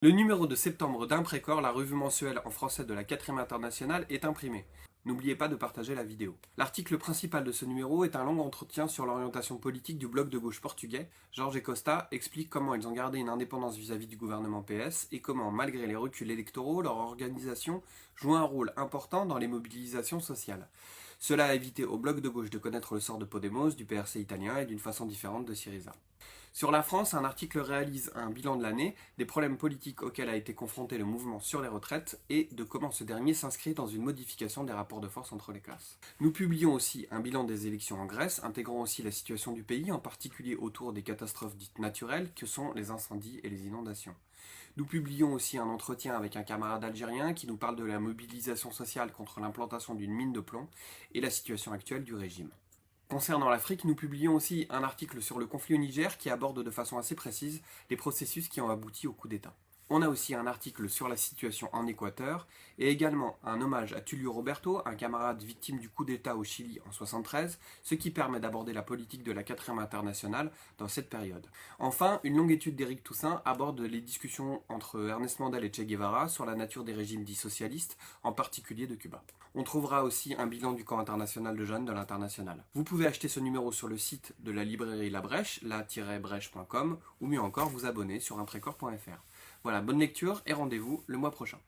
Le numéro de septembre d'Imprécor, la revue mensuelle en français de la 4e internationale, est imprimé. N'oubliez pas de partager la vidéo. L'article principal de ce numéro est un long entretien sur l'orientation politique du bloc de gauche portugais. Jorge Costa explique comment ils ont gardé une indépendance vis-à-vis du gouvernement PS et comment, malgré les reculs électoraux, leur organisation joue un rôle important dans les mobilisations sociales. Cela a évité au bloc de gauche de connaître le sort de Podemos, du PRC italien et d'une façon différente de Syriza. Sur la France, un article réalise un bilan de l'année, des problèmes politiques auxquels a été confronté le mouvement sur les retraites et de comment ce dernier s'inscrit dans une modification des rapports de force entre les classes. Nous publions aussi un bilan des élections en Grèce, intégrant aussi la situation du pays, en particulier autour des catastrophes dites naturelles que sont les incendies et les inondations. Nous publions aussi un entretien avec un camarade algérien qui nous parle de la mobilisation sociale contre l'implantation d'une mine de plomb et la situation actuelle du régime. Concernant l'Afrique, nous publions aussi un article sur le conflit au Niger qui aborde de façon assez précise les processus qui ont abouti au coup d'État. On a aussi un article sur la situation en Équateur et également un hommage à Tullio Roberto, un camarade victime du coup d'État au Chili en 1973, ce qui permet d'aborder la politique de la 4e internationale dans cette période. Enfin, une longue étude d'Éric Toussaint aborde les discussions entre Ernest Mandel et Che Guevara sur la nature des régimes dits socialistes, en particulier de Cuba. On trouvera aussi un bilan du camp international de jeunes de l'International. Vous pouvez acheter ce numéro sur le site de la librairie La Brèche, la-brèche.com, ou mieux encore vous abonner sur imprécor.fr. Voilà, bonne lecture et rendez-vous le mois prochain.